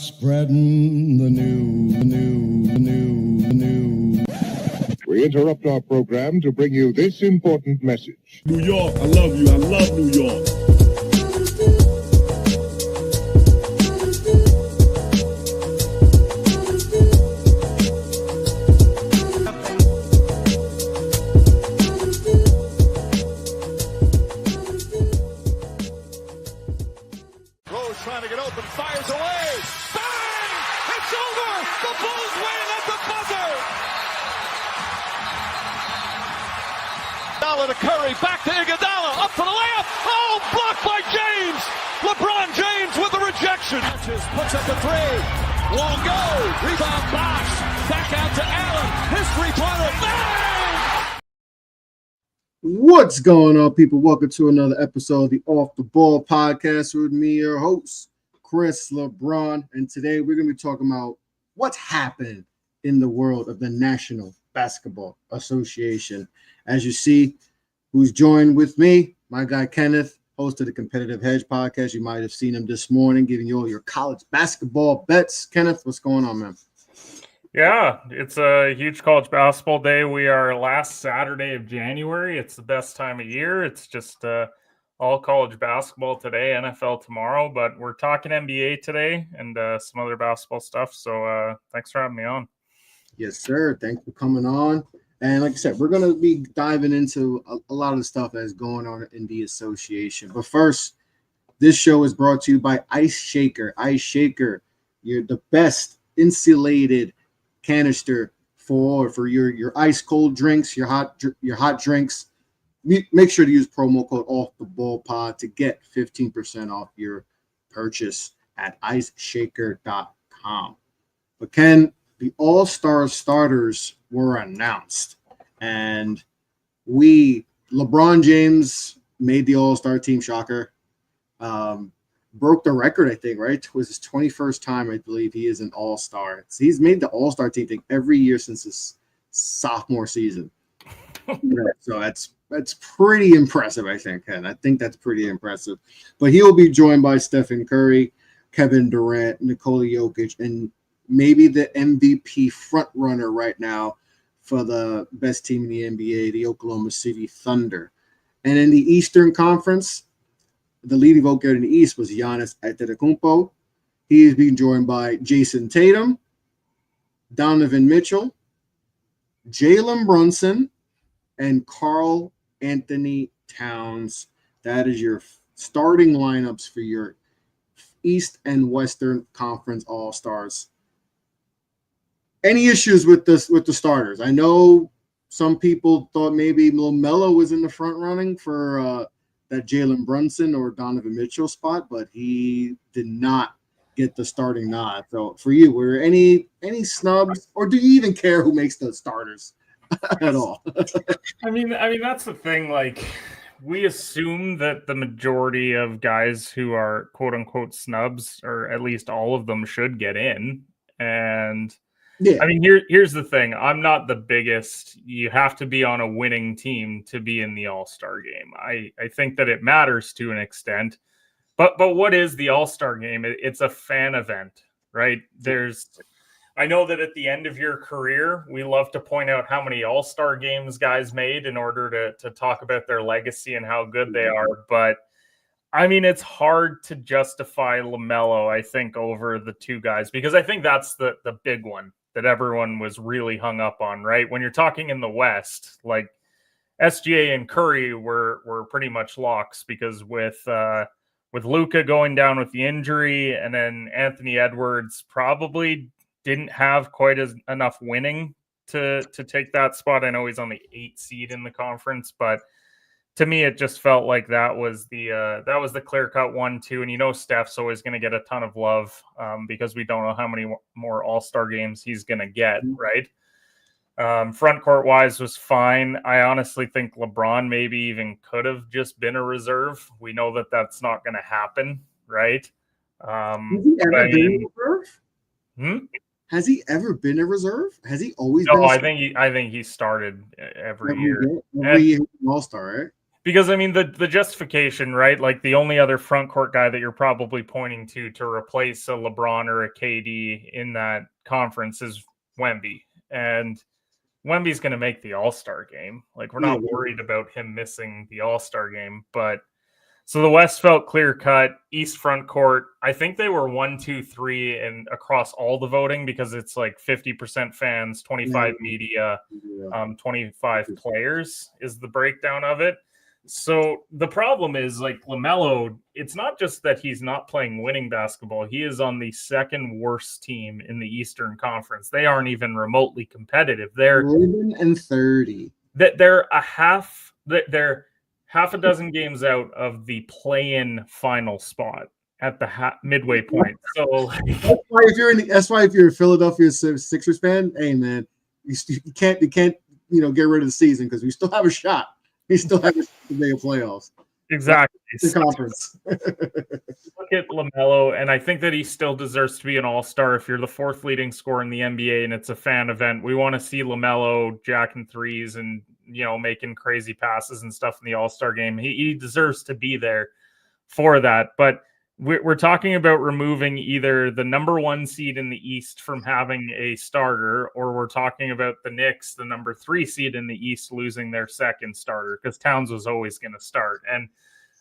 Spreading the news. We interrupt our program to bring you this important message. New York, I love you. I love New York. Rose trying to get open, fires away. Bang! It's over! The Bulls win at the buzzer! Iguodala to Curry, back to Iguodala, up for the layup. Oh, blocked by James. LeBron James with a rejection. Puts up a three. Won't go. Rebound Bosh. Back out to Allen. His three-pointer. Bang! What's going on, people? Welcome to another episode of the Off the Ball podcast with me, your host, Chris LeBron. And today we're going to be talking about what's happened in the world of the National Basketball Association. As you see, who's joined with me, my guy Kenneth, host of the Competitive Hedge podcast. You might have seen him this morning giving you all your college basketball bets. Kenneth, what's going on, man? Yeah, it's a huge college basketball day. We are last Saturday of January. It's the best time of year. It's just all college basketball today, NFL tomorrow, but we're talking NBA today and some other basketball stuff. So thanks for having me on. Yes, sir. Thanks for coming on. And like I said, we're going to be diving into a lot of the stuff that's going on in the association. But first, this show is brought to you by Ice Shaker. Ice Shaker, you're the best insulated canister for your ice cold drinks, your hot drinks. Make sure to use promo code OffTheBallPod to get 15% off your purchase at iceshaker.com. But Ken, the All-Star starters were announced, and LeBron James made the All-Star team. Shocker. Broke the record, I think, right? It was his 21st time, I believe, he is an All-Star. So he's made the All-Star team, I think, every year since his sophomore season. So that's pretty impressive, I think, and I think that's pretty impressive. But he will be joined by Stephen Curry, Kevin Durant, Nikola Jokic, and maybe the MVP front runner right now for the best team in the NBA, the Oklahoma City Thunder. And in the Eastern Conference, the leading vote in the East was Giannis Antetokounmpo. He is being joined by Jason Tatum, Donovan Mitchell, Jalen Brunson, and Karl Anthony Towns. That is your starting lineups for your East and Western Conference All-Stars. Any issues with the starters? I know some people thought maybe LaMelo was in the front running for that Jalen Brunson or Donovan Mitchell spot, but he did not get the starting nod. So for you, were any snubs, or do you even care who makes the starters at all? I mean, that's the thing. Like, we assume that the majority of guys who are quote unquote snubs, or at least all of them, should get in. And yeah, I mean, here's the thing. I'm not the biggest. You have to be on a winning team to be in the All-Star game. I think that it matters to an extent. But what is the All-Star game? It's a fan event, right? I know that at the end of your career, we love to point out how many All-Star games guys made in order to talk about their legacy and how good they are. But I mean, it's hard to justify LaMelo, I think, over the two guys, because I think that's the big one that everyone was really hung up on, right? When you're talking in the West, like SGA and Curry were pretty much locks, because with Luka going down with the injury, and then Anthony Edwards probably didn't have quite enough winning to take that spot. I know he's on the 8th seed in the conference, but to me, it just felt like that was the clear-cut 1-2. And Steph's always going to get a ton of love because we don't know how many more All-Star games he's going to get, right? Front court-wise was fine. I honestly think LeBron maybe even could have just been a reserve. We know that that's not going to happen, right? Has he ever been a reserve? Has he ever been a reserve? Has he always been? No, I think he started every year. Every year, All-Star, right? Because, I mean, the justification, right? Like, the only other front court guy that you're probably pointing to replace a LeBron or a KD in that conference is Wemby. And Wemby's going to make the All-Star game. Like, we're not worried about him missing the All-Star game. But so the West felt clear-cut. East front court, I think they were 1, 2, 3 and across all the voting, because it's like 50% fans, 25 media, 25 players is the breakdown of it. So the problem is, like, LaMelo, it's not just that he's not playing winning basketball. He is on the second worst team in the Eastern Conference. They aren't even remotely competitive. They're 11-30. They're half a dozen games out of the play-in final spot at the midway point. So that's why if you're a Philadelphia Sixers fan, hey man, you can't get rid of the season, because we still have a shot. We still have to make a playoffs. Exactly. The conference. Look at LaMelo, and I think that he still deserves to be an all-star. If you're the fourth leading scorer in the NBA and it's a fan event, we want to see LaMelo jacking threes and, making crazy passes and stuff in the all-star game. He deserves to be there for that. But we're talking about removing either the number 1 seed in the East from having a starter, or we're talking about the Knicks, the number 3 seed in the East, losing their second starter, because Towns was always going to start. And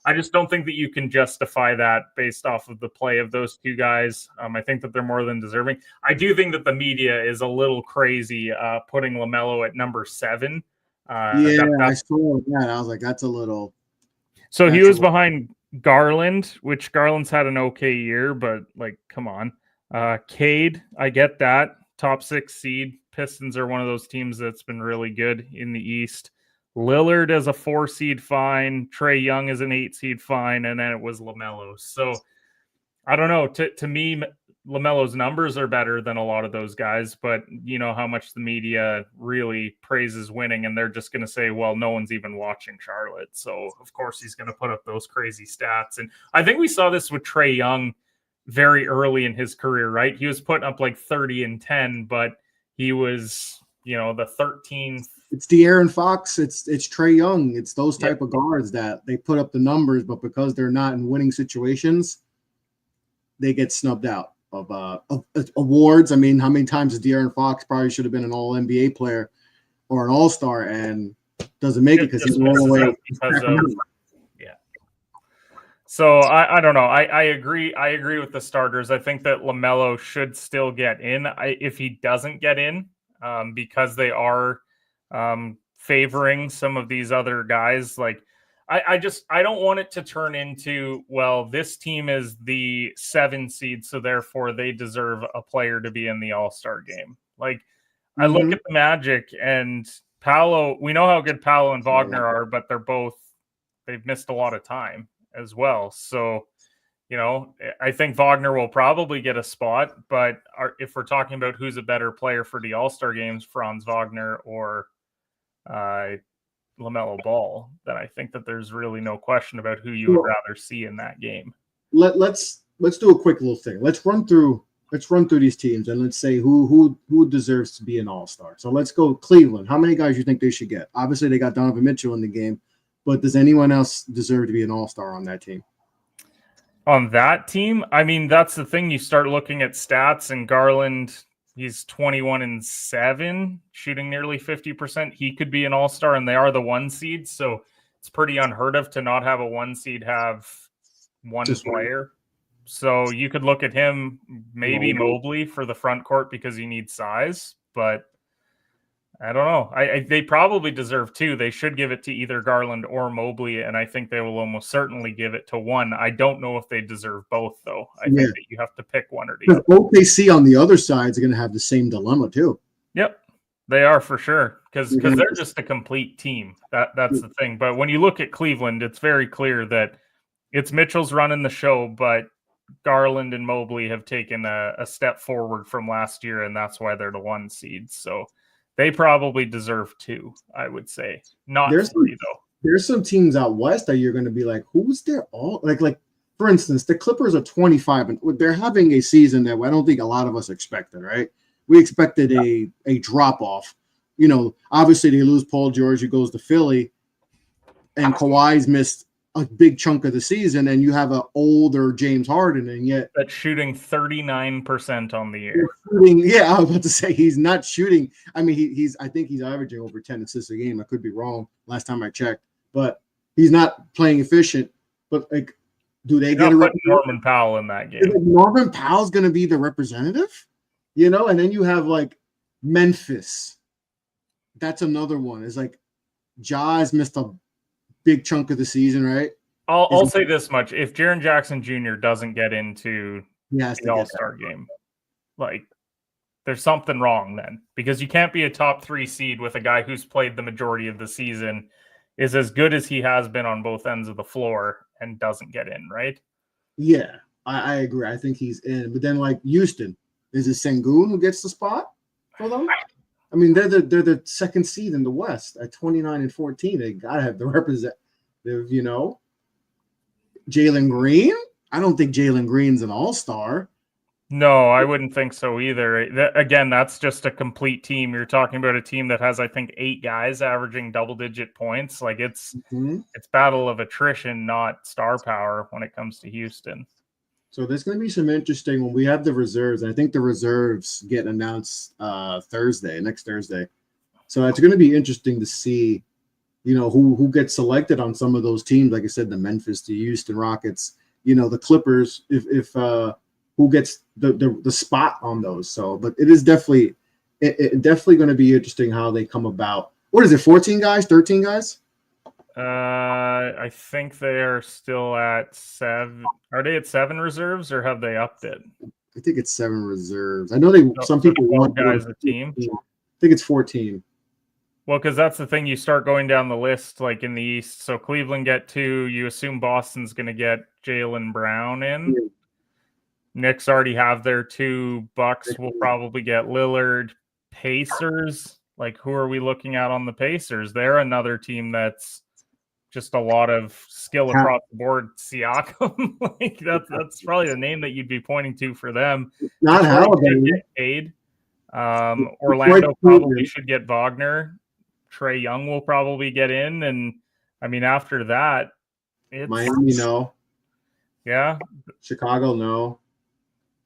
I just don't think that you can justify that based off of the play of those two guys. I think that they're more than deserving. I do think that the media is a little crazy putting LaMelo at number 7. I saw that. I was like, that's a little. So he was behind Garland, which Garland's had an okay year, but, like, come on. Cade, I get that. Top 6 seed. Pistons are one of those teams that's been really good in the East. Lillard as a 4 seed, fine. Trae Young as an 8 seed, fine. And then it was LaMelo. So I don't know. To me, LaMelo's numbers are better than a lot of those guys, but you know how much the media really praises winning, and they're just going to say, well, no one's even watching Charlotte. So of course he's going to put up those crazy stats. And I think we saw this with Trae Young very early in his career, right? He was putting up like 30 and 10, but he was, the 13th. It's De'Aaron Fox. It's Trae Young. It's those type of guards that they put up the numbers, but because they're not in winning situations, they get snubbed out of awards. I mean, how many times has De'Aaron Fox probably should have been an All-NBA player or an All-Star and doesn't make it because he's rolling away. So I don't know. I agree. I agree with the starters. I think that LaMelo should still get in. If he doesn't get in, because they are favoring some of these other guys, like I don't want it to turn into, well, this team is the 7 seed, so therefore they deserve a player to be in the All-Star game. Like, I look at the Magic and Paolo. We know how good Paolo and Wagner are, but they've missed a lot of time as well. So, I think Wagner will probably get a spot, but if we're talking about who's a better player for the All-Star games, Franz Wagner or LaMelo Ball, then I think that there's really no question about who you would rather see in that game. Let's do a quick little thing. Let's run through these teams and let's say who deserves to be an All-Star. So let's go Cleveland. How many guys you think they should get? Obviously they got Donovan Mitchell in the game, but does anyone else deserve to be an All-Star on that team? On that team, I mean, that's the thing. You start looking at stats, and Garland, he's 21 and 7, shooting nearly 50%. He could be an all-star, and they are the 1 seed. So it's pretty unheard of to not have a 1 seed have one player. So you could look at him, maybe Mobley for the front court because he needs size, but I don't know. They probably deserve 2. They should give it to either Garland or Mobley, and I think they will almost certainly give it to one. I don't know if they deserve both, though. I think that you have to pick one or the other. OKC on the other side is going to have the same dilemma, too. Yep, they are for sure, because they're just a complete team. That's the thing. But when you look at Cleveland, it's very clear that it's Mitchell's running the show, but Garland and Mobley have taken a step forward from last year, and that's why they're the 1 seed. So they probably deserve 2, I would say. Not 3, though. There's some teams out west that you're going to be like, who's there all? Like for instance, the Clippers are 25, and they're having a season that I don't think a lot of us expected, right? We expected a drop-off. Obviously they lose Paul George, who goes to Philly. and Kawhi's missed a big chunk of the season, and you have an older James Harden, and yet that's shooting 39% on the year. Yeah, I was about to say he's not shooting. I mean, I think he's averaging over 10 assists a game. I could be wrong. Last time I checked, but he's not playing efficient. But like, do they get Norman Powell in that game? Norman Powell's going to be the representative, and then you have like Memphis. That's another one. It's like Ja's missed a big chunk of the season, right? I'll say this much: if Jaren Jackson Jr. doesn't get into the All-Star game, like there's something wrong then, because you can't be a top 3 seed with a guy who's played the majority of the season, is as good as he has been on both ends of the floor, and doesn't get in, right? Yeah, I agree. I think he's in. But then like Houston, is it Sengun who gets the spot for them? I mean, they're the second seed in the West at 29-14. They gotta have the representative, Jalen Green? I don't think Jalen Green's an all-star. No, I wouldn't think so either. Again, that's just a complete team. You're talking about a team that has, I think, 8 guys averaging double-digit points. Like it's battle of attrition, not star power when it comes to Houston. So there's going to be some interesting when we have the reserves. I think the reserves get announced next Thursday. So it's going to be interesting to see, who gets selected on some of those teams. Like I said, the Memphis, the Houston Rockets, the Clippers, if who gets the spot on those. So, but it is definitely going to be interesting how they come about. What is it? 14 guys, 13 guys? I think they are still at 7. Are they at 7 reserves, or have they upped it? I think it's 7 reserves. I know some people want guys a team. I think it's 14. Well, because that's the thing. You start going down the list, like in the East. So Cleveland get 2. You assume Boston's going to get Jaylen Brown in. Yeah. Knicks already have their 2. Bucks will probably get Lillard. Pacers, like who are we looking at on the Pacers? They're another team that's just a lot of skill across the board. Siakam, like that's probably the name that you'd be pointing to for them. Not Halliburton get paid. Orlando probably should get Wagner. Trae Young will probably get in, and I mean after that, it's Miami, no. Yeah. Chicago, no.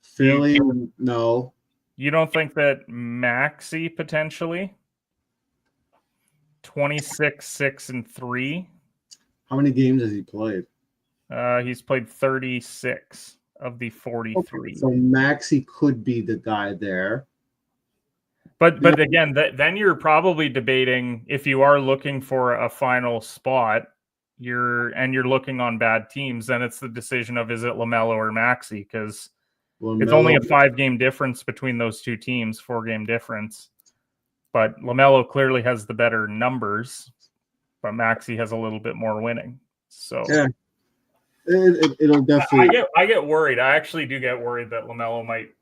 Philly, no. You don't think that Maxey potentially 26-6-3? How many games has he played? He's played 36 of the 43. Okay, so Maxey could be the guy there. But again, then you're probably debating, if you are looking for a final spot, you're looking on bad teams, then it's the decision of, is it LaMelo or Maxey? Because it's only a 5-game difference between those 2 teams, 4-game difference. But LaMelo clearly has the better numbers, but Maxey has a little bit more winning. So yeah, it'll definitely. I get worried. I actually do get worried that LaMelo might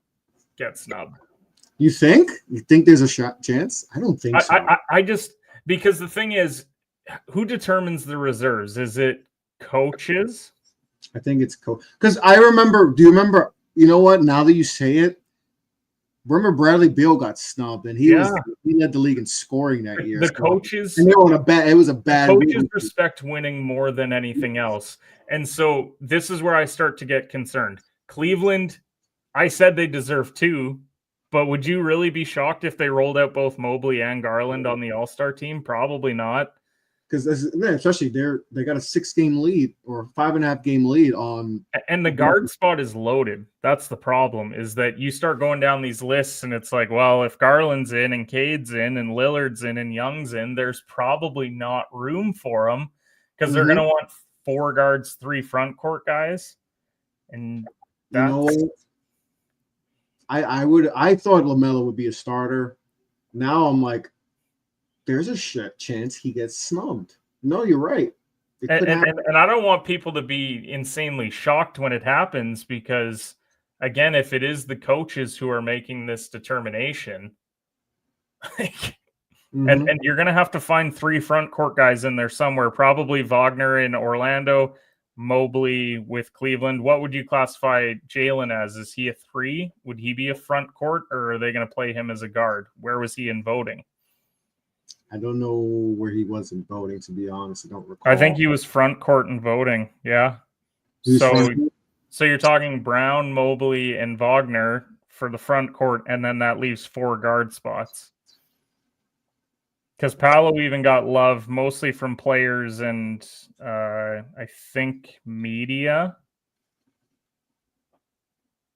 get snubbed. You think? You think there's a chance? I don't think so. I just, because the thing is, who determines the reserves? Is it coaches? I think it's coach. Because I remember. Do you remember? You know what? Now that you say it, remember Bradley Beal got snubbed, and he led the league in scoring that year. The coaches, and they were it was a bad. Coaches respect winning more than anything else, and so this is where I start to get concerned. Cleveland, I said they deserve 2, but would you really be shocked if they rolled out both Mobley and Garland on the All-Star team? Probably not. Because especially they got a 6-game lead or 5.5-game lead on, and the guard spot is loaded. That's the problem, is that you start going down these lists and it's like, well, if Garland's in and Cade's in and Lillard's in and Young's in, there's probably not room for them because they're going to want 4 guards, 3 front court guys, and that's. I thought LaMelo would be a starter. Now I'm like, there's a chance he gets snubbed. No, you're right. And I don't want people to be insanely shocked when it happens, because, again, if it is the coaches who are making this determination, and you're going to have to find 3 front court guys in there somewhere, probably Wagner in Orlando, Mobley with Cleveland. What would you classify Jalen as? Is he a 3? Would he be a front court, or are they going to play him as a guard? Where was he in voting? I don't know where he was in voting, to be honest. I don't recall. I think he was front court in voting. Yeah. So you're talking Brown, Mobley, and Wagner for the front court, and then that leaves 4 guard spots. Because Paolo even got love mostly from players and I think media.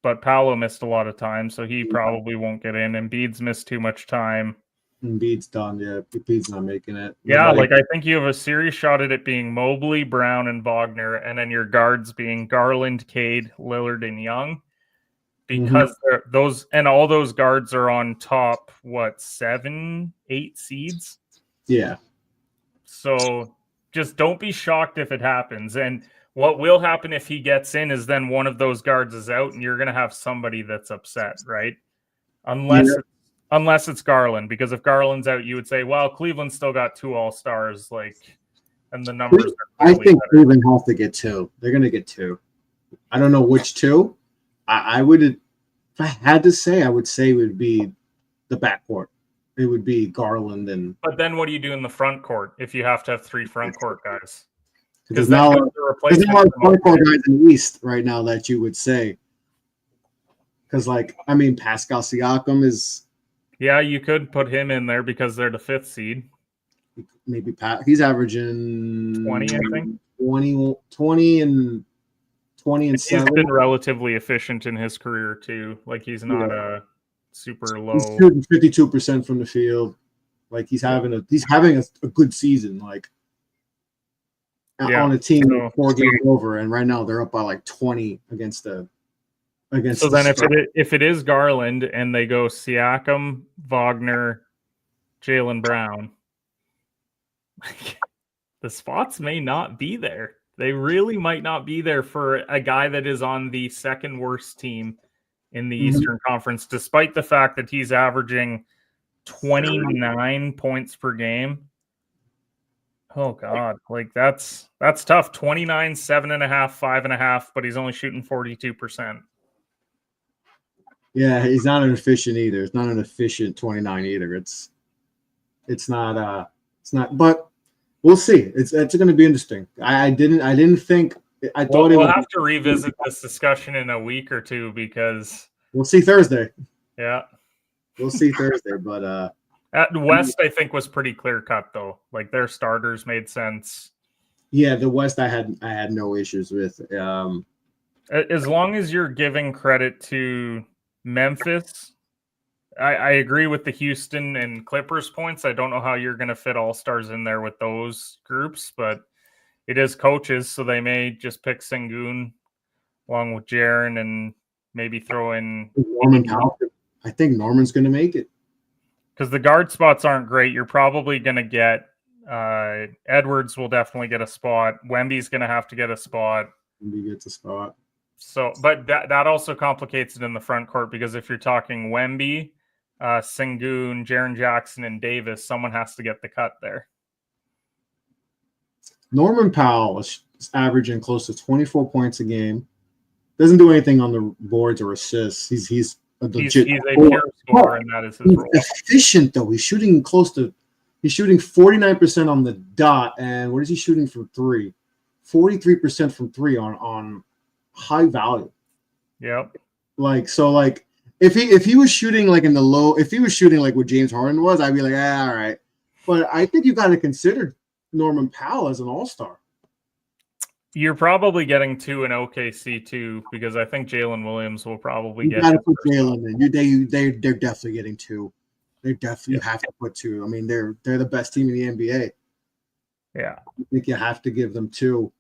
But Paolo missed a lot of time, so he probably won't get in. Embiid's missed too much time. Embiid's done, yeah. Embiid's not making it. Yeah, like I think you have a serious shot at it being Mobley, Brown, and Wagner, and then your guards being Garland, Cade, Lillard, and Young. Because those and all those guards are on top, 7, 8 seeds? Yeah. So just don't be shocked if it happens. And what will happen if he gets in is then one of those guards is out, and you're going to have somebody that's upset, right? Unless it's Garland, because if Garland's out, you would say, well, Cleveland still got 2 All-Stars, and the numbers are I think better. Cleveland has to get 2. They're going to get 2. I don't know which 2. I would, if I had to say, I would say it would be the backcourt. It would be Garland and. But then what do you do in the front court if you have to have 3 front court guys? Because now there's a lot of front court guys in the East right now that you would say. Because, Pascal Siakam is. Yeah, you could put him in there because they're the 5th seed. Maybe he's averaging 20, I think. 20 and 7. He's been relatively efficient in his career too. He's not a super low. He's shooting 52% from the field. He's having a good season. On a team 4 games over, and right now they're up by 20 against. So then, if it is Garland and they go Siakam, Wagner, Jaylen Brown, the spots may not be there. They really might not be there for a guy that is on the 2nd worst team in the Eastern Conference, despite the fact that he's averaging 29 points per game. Oh God, that's tough. 29, 7.5, 5.5, but he's only shooting 42%. Yeah, he's not an efficient either. It's not an efficient 29 either. It's not. But we'll see. It's going to be interesting. I didn't think. I thought we'll have to revisit this discussion in a week or 2 because we'll see Thursday. Yeah, we'll see Thursday. But at West, I think was pretty clear cut though. Their starters made sense. Yeah, the West I had no issues with. As long as you're giving credit to Memphis, I agree with the Houston and Clippers points. I don't know how you're going to fit all-stars in there with those groups, but it is coaches, so they may just pick Sengun along with Jaren and maybe throw in Norman Powell. I think Norman's going to make it. Because the guard spots aren't great. You're probably going to get Edwards will definitely get a spot. Wemby's going to have to get a spot. Wemby gets a spot. So, but that also complicates it in the front court because if you're talking Wemby, Sengun, Jaren Jackson, and Davis, someone has to get the cut there. Norman Powell is averaging close to 24 points a game. Doesn't do anything on the boards or assists. He's a legit. He's a pure scorer, and that is his role. Efficient though. He's shooting 49% on the dot, and what is he shooting from 3? 43% from 3 on high value. Yep. If he was shooting in the low, if he was shooting what James Harden was, I'd be all right. But I think you got to consider Norman Powell as an all-star. You're probably getting 2 in OKC too, because I think Jalen Williams will probably get. You got to put Jalen in. They're definitely getting 2. They definitely have to put 2. I mean, they're the best team in the NBA. Yeah, I think you have to give them 2.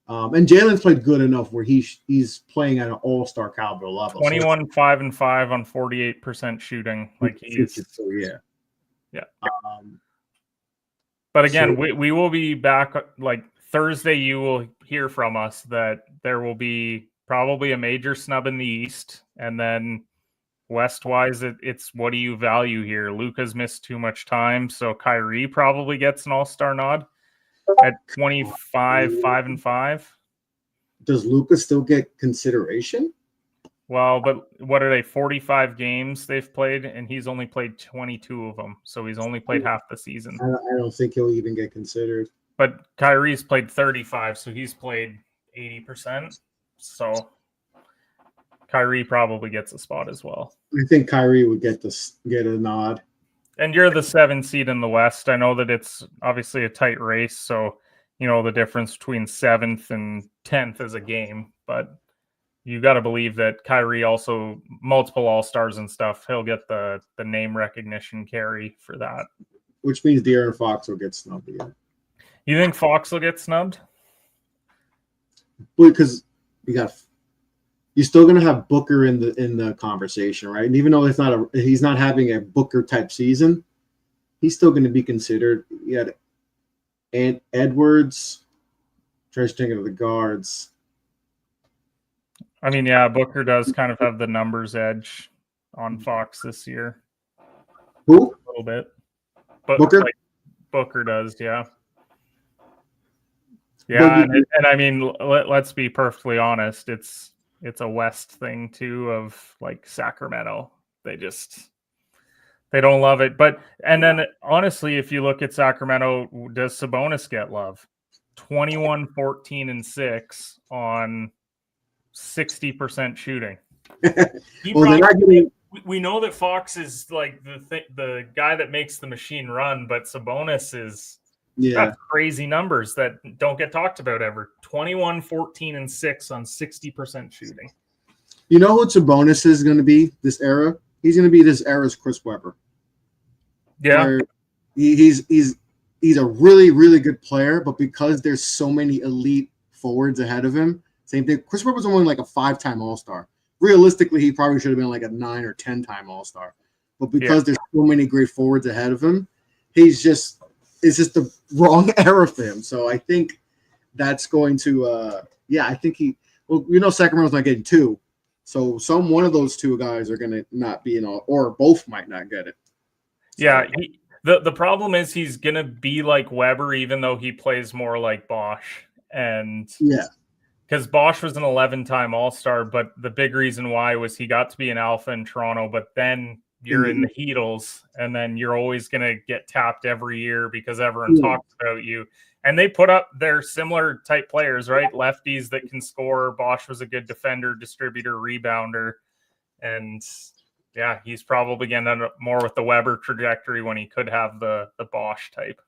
And Jalen's played good enough where he's playing at an all-star caliber level. 21, 5 and 5 on 48% shooting. Yeah. But again, we will be back Thursday. You will hear from us that there will be probably a major snub in the East, and then West-wise, it's what do you value here? Luka's missed too much time, so Kyrie probably gets an all-star nod at 25, 5 and 5. Does Luka still get consideration? Well, but what are they? 45 games they've played, and he's only played 22 of them. So he's only played half the season. I don't think he'll even get considered. But Kyrie's played 35, so he's played 80%. So Kyrie probably gets a spot as well. I think Kyrie would get a nod. And you're the 7 seed in the West. I know that it's obviously a tight race, so the difference between 7th and 10th is a game, but you got to believe that Kyrie also multiple All-Stars and stuff. He'll get the name recognition carry for that. Which means De'Aaron Fox will get snubbed again. You think Fox will get snubbed? Because you're still going to have Booker in the conversation, right? And even though he's not having a Booker type season, he's still going to be considered. You had Edwards, trying to think of the guards. I mean, yeah, Booker does kind of have the numbers edge on Fox this year. Who? A little bit. Booker? Booker does, yeah. Yeah, and I mean, let's be perfectly honest. It's a West thing too of like Sacramento. They don't love it. And then honestly, if you look at Sacramento, does Sabonis get love? 21, 14, and 6 on 60% shooting. We know that Fox is like the guy that makes the machine run, but Sabonis is got crazy numbers that don't get talked about ever. 21, 14, and 6 on 60% shooting. You know what Sabonis is going to be this era? He's going to be this era's Chris Webber. Yeah. He's a really, really good player, but because there's so many elite forwards ahead of him, same thing. Chris Webber's only like a 5-time All-Star. Realistically, he probably should have been like a 9 or 10-time All-Star. But because there's so many great forwards ahead of him, it's just the wrong era for him. So I think that's going to I think Sacramento's not getting 2. So one of those 2 guys are going to not be in all, or both might not get it. So, yeah, the problem is he's going to be like Weber, even though he plays more like Bosch. And because Bosch was an 11-time All-Star, but the big reason why was he got to be an alpha in Toronto, but then you're in the Heatles, and then you're always going to get tapped every year because everyone talks about you. And they put up their similar type players, right? Lefties that can score. Bosch was a good defender, distributor, rebounder. And yeah, he's probably going to end up more with the Weber trajectory when he could have the Bosch type.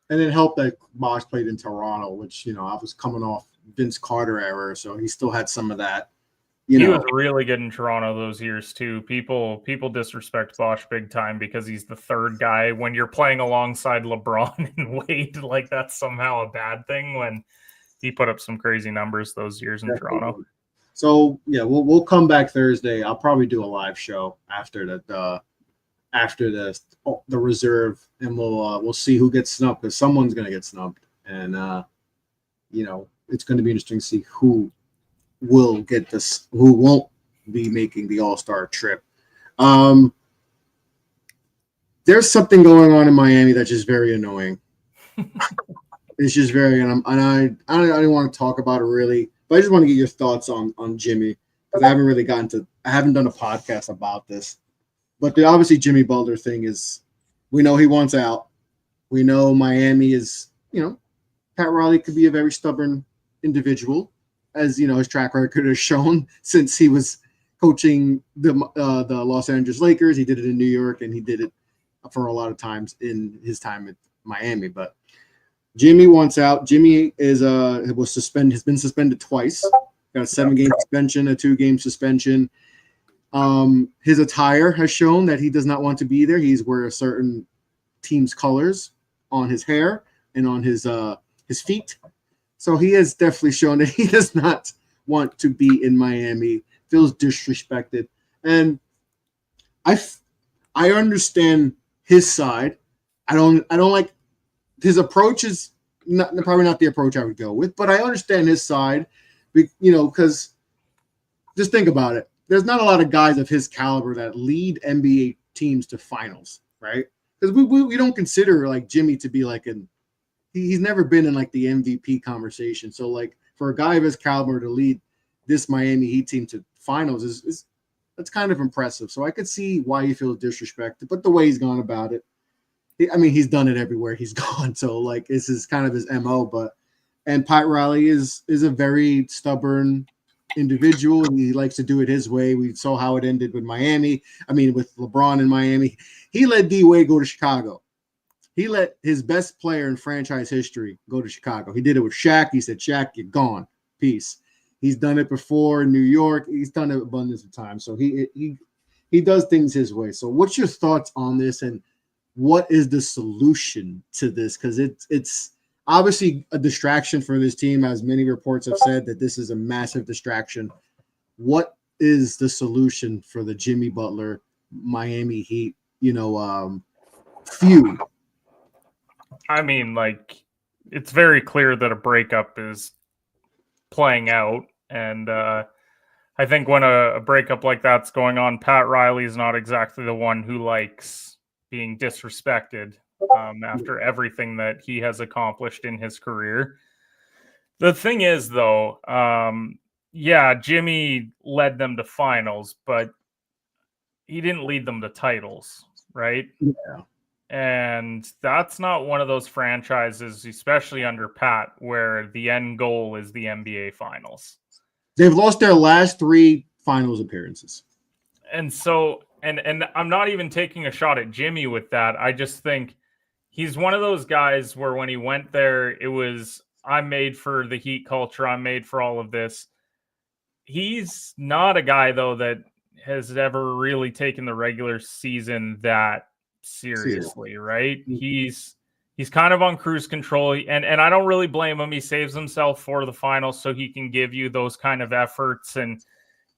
And it helped that Bosch played in Toronto, which, I was coming off Vince Carter era, so he still had some of that. He was really good in Toronto those years too. People disrespect Bosch big time because he's the third guy when you're playing alongside LeBron and Wade. Like that's somehow a bad thing when he put up some crazy numbers those years in Toronto. So yeah, we'll come back Thursday. I'll probably do a live show after the reserve, and we'll see who gets snubbed, because someone's gonna get snubbed, and it's going to be interesting to see who will get this, who won't be making the All-Star trip. There's something going on in Miami that's just very annoying. It's just very, and I don't want to talk about it really, but I just want to get your thoughts on Jimmy, because I haven't done a podcast about this. But the obviously Jimmy Butler thing is, we know he wants out. We know Miami is, Pat Riley could be a very stubborn individual, as his track record has shown since he was coaching the Los Angeles Lakers. He did it in New York, and he did it for a lot of times in his time at Miami. But Jimmy wants out. Jimmy has been suspended twice. Got a 7-game suspension, a 2-game suspension. His attire has shown that he does not want to be there. He's wearing certain team's colors on his hair and on his feet. So he has definitely shown that he does not want to be in Miami, feels disrespected. And I understand his side. I don't like his approach is probably not the approach I would go with, but I understand his side, because just think about it. There's not a lot of guys of his caliber that lead NBA teams to finals, right? Because we don't consider like Jimmy to be like he's never been in like the MVP conversation. So like for a guy of his caliber to lead this Miami Heat team to finals is that's kind of impressive. So I could see why he feels disrespected, but the way he's gone about it, he's done it everywhere he's gone. So like this is kind of his MO. And Pat Riley is a very stubborn individual, and he likes to do it his way. We saw how it ended with Miami. With LeBron in Miami. He let D Wade go to Chicago. He let his best player in franchise history go to Chicago. He did it with Shaq. He said, "Shaq, you're gone. Peace." He's done it before in New York. He's done it abundance of times. So he does things his way. So what's your thoughts on this, and what is the solution to this? Because it's obviously a distraction for this team, as many reports have said that this is a massive distraction. What is the solution for the Jimmy Butler Miami Heat, feud? It's very clear that a breakup is playing out. And I think when a breakup like that's going on, Pat Riley's not exactly the one who likes being disrespected after everything that he has accomplished in his career. The thing is, though, Jimmy led them to finals, but he didn't lead them to titles, right? Yeah. And that's not one of those franchises, especially under Pat, where the end goal is the NBA Finals. They've lost their last 3 finals appearances. And so, and I'm not even taking a shot at Jimmy with that. I just think he's one of those guys where when he went there, it was, I'm made for the Heat culture. I'm made for all of this. He's not a guy, though, that has ever really taken the regular season that seriously, right? He's kind of on cruise control, and I don't really blame him. He saves himself for the finals so he can give you those kind of efforts. And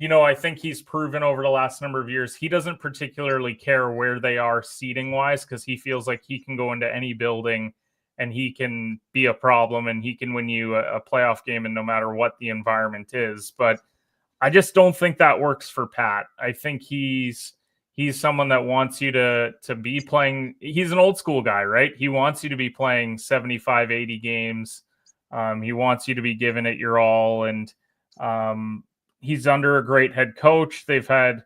I think he's proven over the last number of years he doesn't particularly care where they are seating wise, because he feels like he can go into any building and he can be a problem and he can win you a playoff game, and no matter what the environment is. But I just don't think that works for Pat. I think he's someone that wants you to be playing. He's an old school guy, right? He wants you to be playing 75, 80 games. He wants you to be giving it your all. And he's under a great head coach. They've had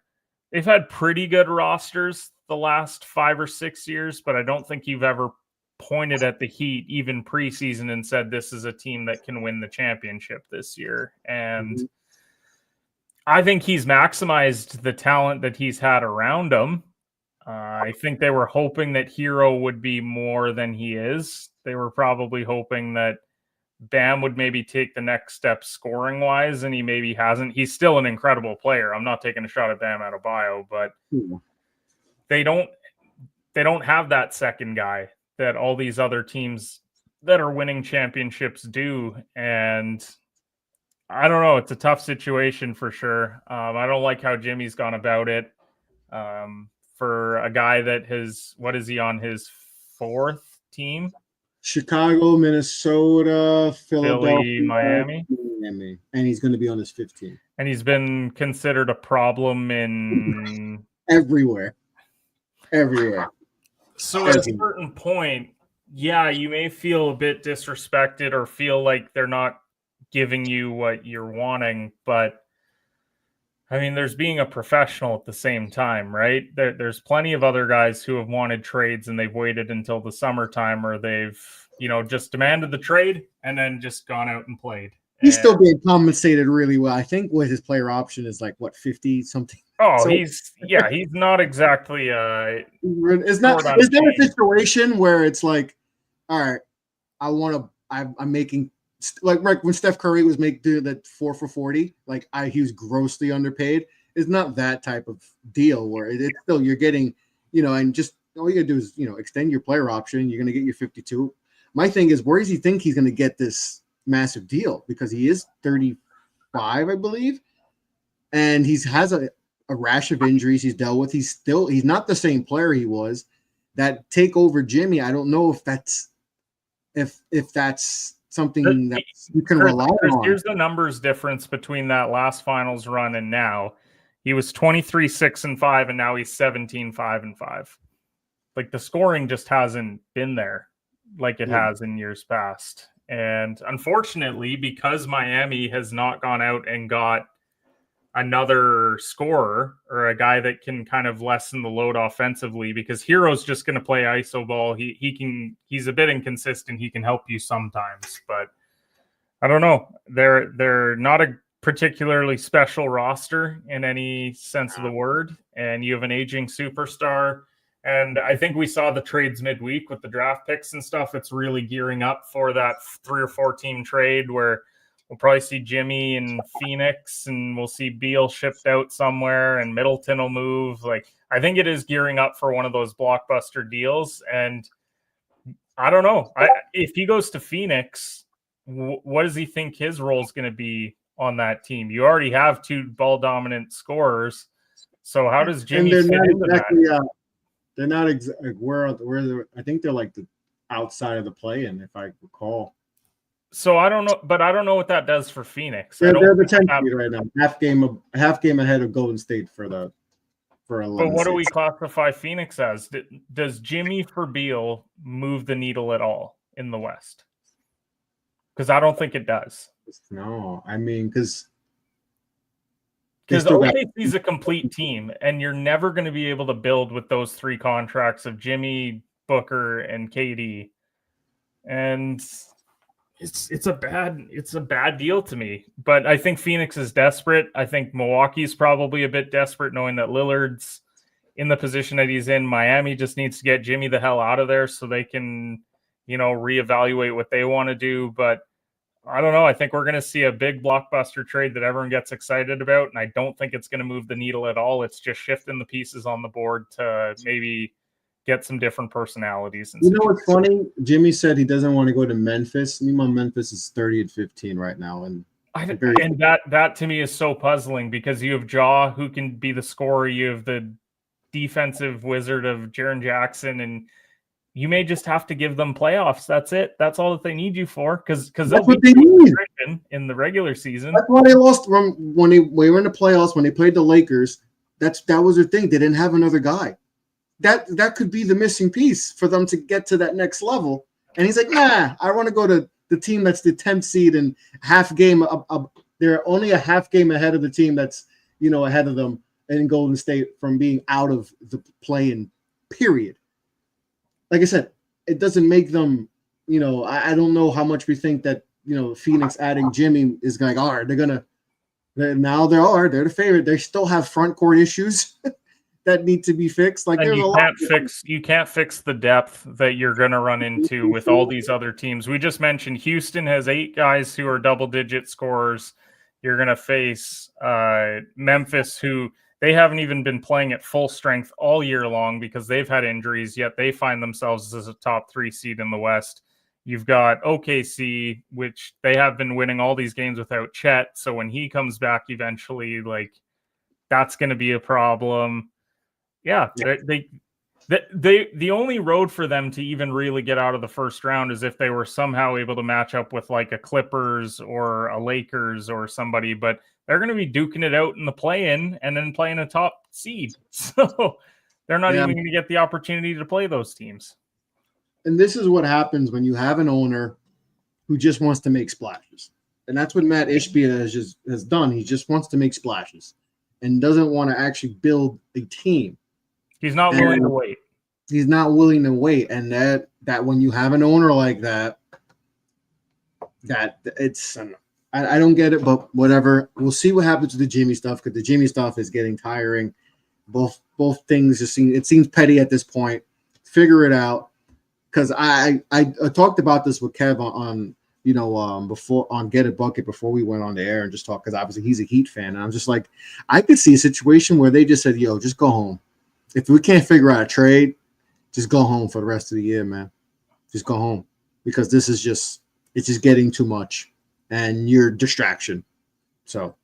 pretty good rosters the last 5 or 6 years, but I don't think you've ever pointed at the Heat, even preseason, and said, this is a team that can win the championship this year. And I think he's maximized the talent that he's had around him. I think they were hoping that Hero would be more than he is. They were probably hoping that Bam would maybe take the next step scoring wise, and he maybe hasn't. He's still an incredible player. I'm not taking a shot at Bam Adebayo, but they don't have that second guy that all these other teams that are winning championships do. And I don't know. It's a tough situation for sure. I don't like how Jimmy's gone about it. For a guy that what is he on his 4th team? Chicago, Minnesota, Philadelphia, Philly, Miami. And he's going to be on his 15th. And he's been considered a problem in everywhere. So at a certain point, you may feel a bit disrespected or feel like they're not giving you what you're wanting, but there's being a professional at the same time, right? There's plenty of other guys who have wanted trades and they've waited until the summertime, or they've just demanded the trade and then just gone out and played. He's still being compensated really well. I think what his player option is like 50 something. So, he's not exactly is there a situation where it's like, all right, I'm making, like when Steph Curry was making that 4 for 40, he was grossly underpaid. It's not that type of deal where it's still, you're getting, and just all you gotta do is, extend your player option. You're going to get your 52. My thing is, where does he think he's going to get this massive deal? Because he is 35, I believe. And he has a rash of injuries he's dealt with. He's not the same player he was. That takeover Jimmy, I don't know if that's something that you can rely on. Here's the numbers difference between that last finals run and now. He was 23-6-5, and now he's 17-5-5. Like, the scoring just hasn't been there like it has in years past. And unfortunately, because Miami has not gone out and got another scorer or a guy that can kind of lessen the load offensively, because Hero's just going to play iso ball. He's a bit inconsistent. He can help you sometimes, but I don't know. They're not a particularly special roster in any sense of the word, and you have an aging superstar. And I think we saw the trades midweek with the draft picks and stuff. It's really gearing up for that 3 or 4 team trade where we'll probably see Jimmy in Phoenix, and we'll see Beal shipped out somewhere, and Middleton will move. Like, I think it is gearing up for one of those blockbuster deals. And I don't know. If he goes to Phoenix, what does he think his role is going to be on that team? You already have 2 ball dominant scorers. So how does Jimmy fit into that? They're not exactly where they're. I think they're like the outside of the play-in, if I recall. So I don't know, but I don't know what that does for Phoenix. They're the 10th seed right now, half game ahead of Golden State for 11. But what do we classify Phoenix as? Does Jimmy for Beal move the needle at all in the West? Because I don't think it does. No, I mean, because OKC's a complete team, and you're never going to be able to build with those 3 contracts of Jimmy, Booker, and KD. And it's a bad deal to me. But I think Phoenix is desperate. I think Milwaukee's probably a bit desperate, knowing that Lillard's in the position that he's in. Miami just needs to get Jimmy the hell out of there so they can, reevaluate what they want to do. But I don't know. I think we're going to see a big blockbuster trade that everyone gets excited about, and I don't think it's going to move the needle at all. It's just shifting the pieces on the board to maybe get some different personalities. You know what's funny? Jimmy said he doesn't want to go to Memphis. Meanwhile, Memphis is 30-15 right now, and that to me is so puzzling, because you have Ja, who can be the scorer. You have the defensive wizard of Jaren Jackson, and you may just have to give them playoffs. That's it. That's all that they need you for, because that's what they need in the regular season. That's why they lost from when they were in the playoffs, when they played the Lakers. That was their thing. They didn't have another guy. That could be the missing piece for them to get to that next level. And he's like, nah, I want to go to the team that's the 10th seed and half game. They're only a half game ahead of the team that's ahead of them in Golden State from being out of the play-in period. Like I said, it doesn't make them, I don't know how much we think that, Phoenix adding Jimmy is going, all right, they're the favorite. They still have front court issues that need to be fixed. Like, there's you can't fix the depth that you're going to run into with all these other teams. We just mentioned Houston has 8 guys who are double-digit scorers. You're going to face Memphis, who they haven't even been playing at full strength all year long because they've had injuries, yet they find themselves as a top 3 seed in the West. You've got OKC, which they have been winning all these games without Chet. So when he comes back eventually, that's going to be a problem. Yeah. The only road for them to even really get out of the first round is if they were somehow able to match up with a Clippers or a Lakers or somebody, but they're going to be duking it out in the play-in and then playing a top seed. So they're not even going to get the opportunity to play those teams. And this is what happens when you have an owner who just wants to make splashes. And that's what Matt Ishbia has done. He just wants to make splashes and doesn't want to actually build a team. He's not willing to wait. He's not willing to wait. And that when you have an owner like that it's I don't get it, but whatever. We'll see what happens with the Jimmy stuff, because the Jimmy stuff is getting tiring. Both things it seems petty at this point. Figure it out. Because I talked about this with Kev on before on Get a Bucket before we went on the air and just talked, because obviously he's a Heat fan, and I'm just like, I could see a situation where they just said, yo, just go home. If we can't figure out a trade, just go home for the rest of the year, man. Just go home, because this is just getting too much, and you're a distraction. So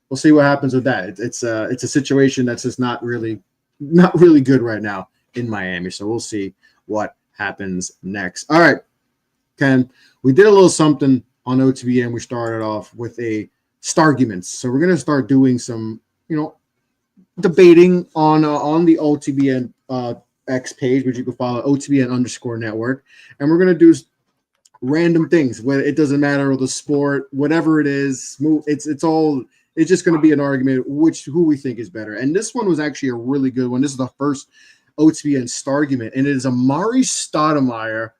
we'll see what happens with that. It's a situation that's just not really good right now in Miami. So we'll see what happens next. All right, Ken, we did a little something on OTBN. We started off with a Starguments. So we're going to start doing some, debating on the OTBN X page, which you can follow OTBN_network. And we're going to do random things, whether it doesn't matter the sport, whatever it is, it's all it's just going to be an argument who we think is better. And this one was actually a really good one. This is the first OTBN Stargument, and it is Amare Stoudemire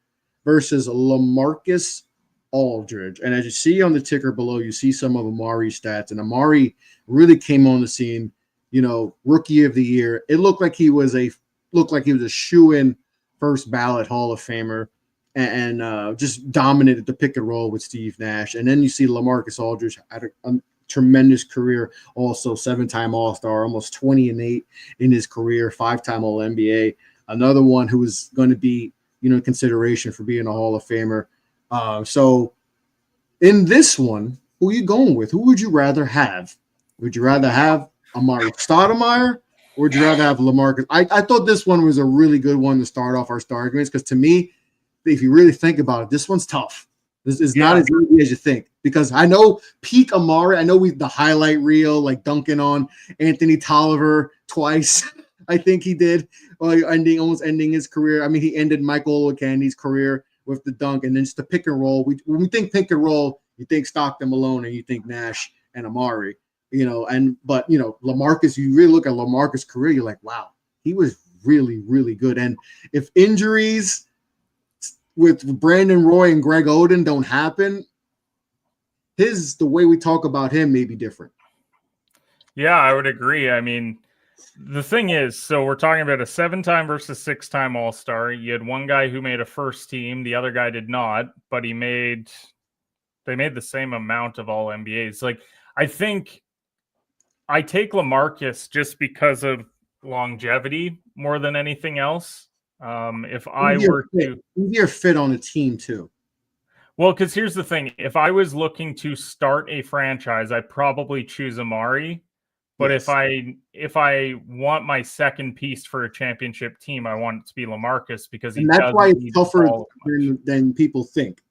versus Lamarcus Aldridge. And as you see on the ticker below, you see some of Amare's stats. And Amare really came on the scene, rookie of the year. It looked like he was a shoo-in first ballot Hall of Famer, and just dominated the pick and roll with Steve Nash. And then you see Lamarcus Aldridge had a tremendous career, also 7-time All-Star, almost 20-8 in his career, 5-time All-NBA. Another one who is going to be, in consideration for being a Hall of Famer. So in this one, who are you going with? Who would you rather have? Would you rather have Amare Stoudemire, or would you rather have Lamarcus? I thought this one was a really good one to start off our Starguments, because to me, if you really think about it, this one's tough. This is not as easy as you think, because I know peak Amare. I know the highlight reel, like dunking on Anthony Tolliver twice. I think he did, almost ending his career. I mean, he ended Michael Olowokandi career with the dunk, and then just the pick and roll. When we think pick and roll, you think Stockton, Malone, and you think Nash and Amare. But Lamarcus. You really look at Lamarcus' career, you're like, wow, he was really, really good. And if injuries with Brandon Roy and Greg Oden don't happen, the way we talk about him may be different. Yeah, I would agree. I mean, the thing is, so we're talking about a 7-time versus 6-time All-Star. You had one guy who made a first team, the other guy did not, but they made the same amount of all NBAs. Like, I think I take Lamarcus just because of longevity more than anything else. If I were to easier fit on a team too. Well, because here's the thing: if I was looking to start a franchise, I'd probably choose Amare. But yes, if I want my second piece for a championship team, I want it to be Lamarcus, because that's why it's tougher than people think.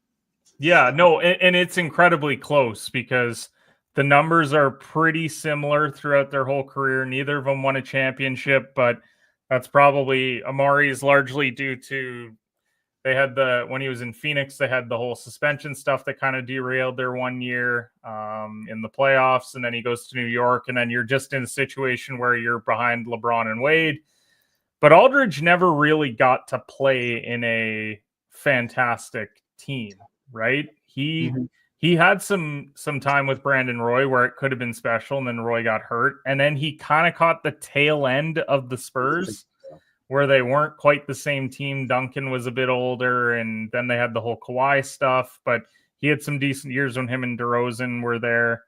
Yeah, no, and it's incredibly close because the numbers are pretty similar throughout their whole career. Neither of them won a championship, but that's probably Amare's largely due to when he was in Phoenix, they had the whole suspension stuff that kind of derailed their 1 year in the playoffs. And then he goes to New York, and then you're just in a situation where you're behind LeBron and Wade. But Aldridge never really got to play in a fantastic team, right? He had some time with Brandon Roy where it could have been special, and then Roy got hurt. And then he kind of caught the tail end of the Spurs, where they weren't quite the same team. Duncan was a bit older, and then they had the whole Kawhi stuff, but he had some decent years when him and DeRozan were there.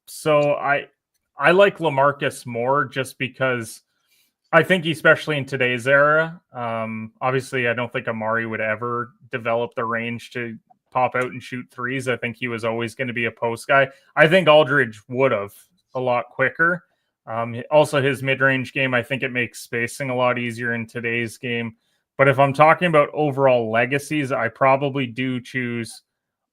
So I like Lamarcus more just because I think, especially in today's era, obviously I don't think Amare would ever develop the range to pop out and shoot threes. I think he was always going to be a post guy. I think Aldridge would have a lot quicker. Also, his mid-range game, I think it makes spacing a lot easier in today's game. But if I'm talking about overall legacies, I probably do choose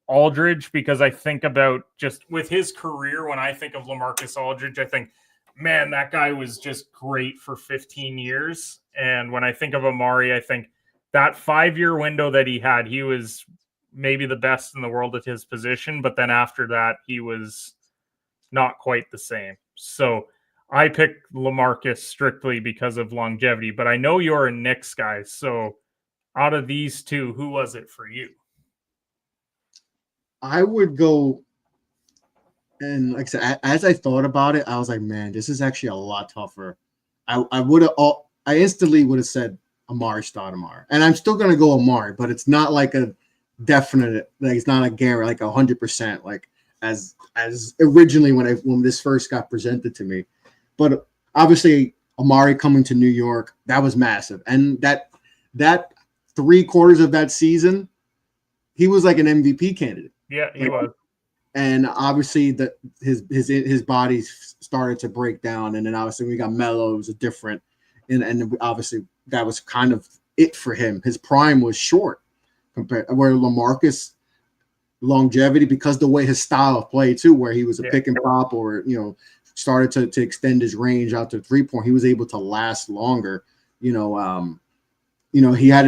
Aldridge, because I think about just with his career, when I think of Lamarcus Aldridge, I think, man, that guy was just great for 15 years. And when I think of Amare, I think that 5-year window that he had, he was maybe the best in the world at his position. But then after that, he was not quite the same. So I picked Lamarcus strictly because of longevity, but I know you're a Knicks guy. So out of these two, who was it for you? I would go, and like I said, as I thought about it, I was like, man, this is actually a lot tougher. I instantly would have said Amare Stoudemire, and I'm still gonna go Amare, but it's not like a definite, like it's not a guarantee, like 100%, like as originally when this first got presented to me. But obviously, Amare coming to New York, that was massive. And that 3/4 of that season, he was like an MVP candidate. Yeah, he was. And obviously, his body started to break down. And then obviously, we got Melo. It was a different. And obviously, that was kind of it for him. His prime was short compared where Lamarcus longevity, because the way his style of play too, where he was a pick and pop, or started to extend his range out to 3-point. He was able to last longer. He had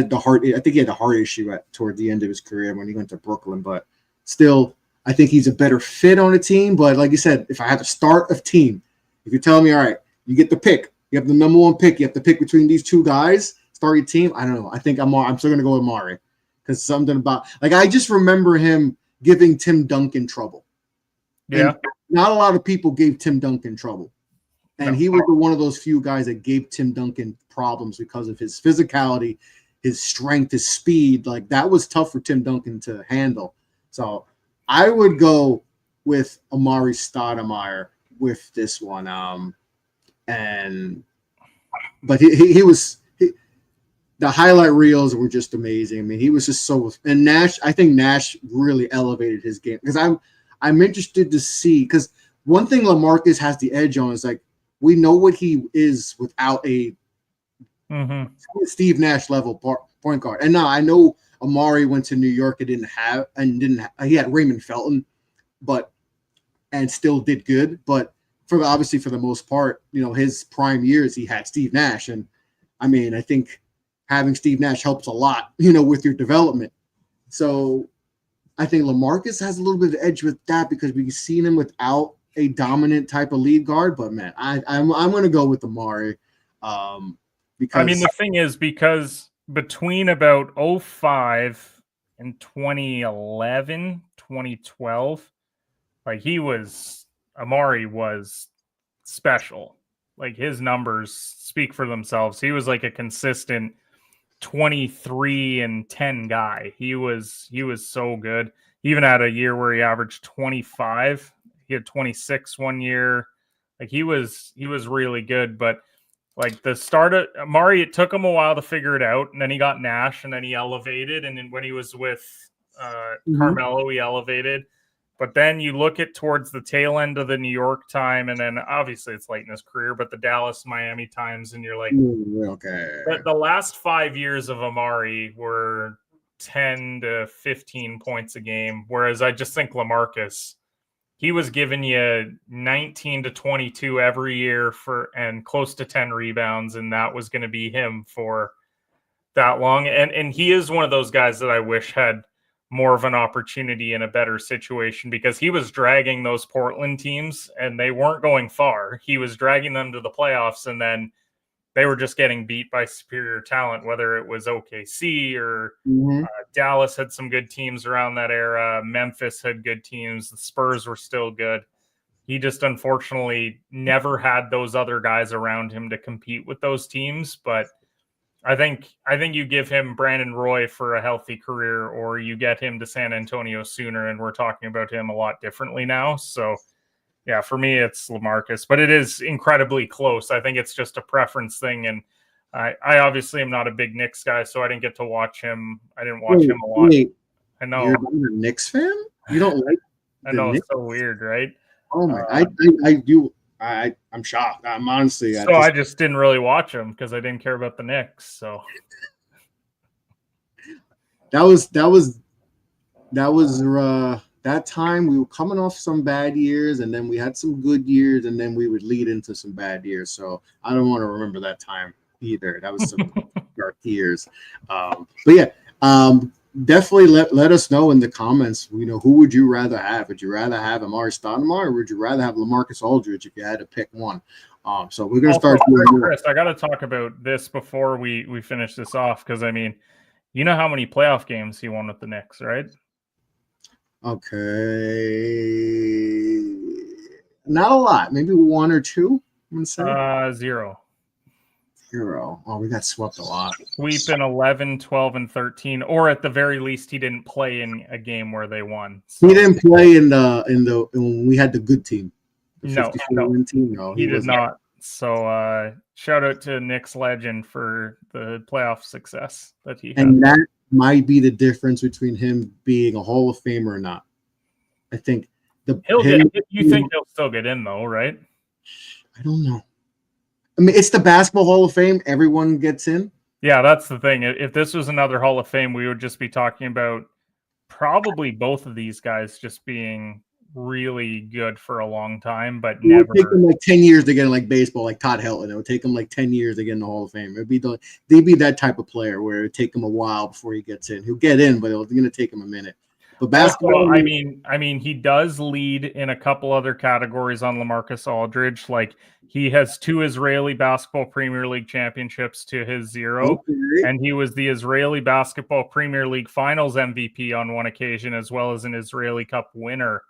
the heart. I think he had a heart issue toward the end of his career when he went to Brooklyn. But still, I think he's a better fit on a team. But like you said, if I had to start a team, if you're telling me, all right, you get the pick, you have the number one pick, you have to pick between these two guys, start your team. I don't know. I think I'm still going to go with Amare because something about like I just remember him giving Tim Duncan trouble. Yeah. And not a lot of people gave Tim Duncan trouble. And he was one of those few guys that gave Tim Duncan problems because of his physicality, his strength, his speed. Like that was tough for Tim Duncan to handle. So I would go with Amare Stoudemire with this one. But he was the highlight reels were just amazing. I mean, he was just so and Nash. I think Nash really elevated his game because I'm interested to see because one thing LaMarcus has the edge on is like we know what he is without a Steve Nash level point guard. And now I know Amare went to New York and he had Raymond Felton, and still did good. But obviously for the most part, his prime years he had Steve Nash, and I mean I think having Steve Nash helps a lot, with your development. So I think LaMarcus has a little bit of edge with that because we've seen him without a dominant type of lead guard. But man, I'm going to go with Amare. Because I mean the thing is because between about 05 and 2011, 2012, like Amare was special. Like his numbers speak for themselves. He was like a consistent 23 and 10 guy. He was so good. He even had a year where he averaged 25. He had 26 one year. Like he was really good, but like the start of Amare, it took him a while to figure it out, and then he got Nash, and then he elevated, and then when he was with Carmelo, he elevated. But then you look at towards the tail end of the New York time, and then obviously it's late in his career, but the Dallas, Miami times, and you're like, okay. The last 5 years of Amare were 10 to 15 points a game, whereas I just think LaMarcus, he was giving you 19 to 22 every year and close to 10 rebounds, and that was going to be him for that long. And he is one of those guys that I wish had more of an opportunity in a better situation because he was dragging those Portland teams and they weren't going far. He was dragging them to the playoffs and then they were just getting beat by superior talent, whether it was OKC or Dallas had some good teams around that era. Memphis had good teams. The Spurs were still good. He just unfortunately never had those other guys around him to compete with those teams. But I think you give him Brandon Roy for a healthy career, or you get him to San Antonio sooner, and we're talking about him a lot differently now. So yeah, for me, it's LaMarcus, but it is incredibly close. I think it's just a preference thing. And I obviously am not a big Knicks guy, so I didn't get to watch him. I didn't watch him a lot. I know. You're not a Knicks fan? You don't like I know, Knicks? It's so weird, right? Oh, my. I do. I'm shocked. I'm honestly. I just didn't really watch him because I didn't care about the Knicks. So that time we were coming off some bad years, and then we had some good years, and then we would lead into some bad years. So I don't want to remember that time either. That was some dark years. But yeah, definitely let us know in the comments. Who would you rather have? Would you rather have Amare Stoudemire, or would you rather have LaMarcus Aldridge if you had to pick one? So we're gonna start. Chris, I got to talk about this before we finish this off because I mean, you know how many playoff games he won with the Knicks, right? Okay, not a lot. Maybe one or two. I'm gonna say 0. Oh, we got swept a lot. Sweep in 11, 12, and 13, or at the very least, he didn't play in a game where they won. So. He didn't play in when we had the good team. No, team. No, he did not. So shout out to Knicks legend for the playoff success that he had. And that might be the difference between him being a Hall of Famer or not. I think you think he'll still get in though, right? I don't know. I mean, it's the Basketball Hall of Fame. Everyone gets in. Yeah, that's the thing. If this was another Hall of Fame, we would just be talking about probably both of these guys just being really good for a long time, but never. It would take them like 10 years to get in, like baseball, like Todd Helton. It would take them like 10 years to get in the Hall of Fame. They'd be that type of player where it would take him a while before he gets in. He'll get in, but it's going to take him a minute. But basketball, also, I mean, he does lead in a couple other categories on Lamarcus Aldridge. Like he has 2 Israeli Basketball Premier League championships to his 0, okay. and he was the Israeli Basketball Premier League Finals MVP on one occasion, as well as an Israeli Cup winner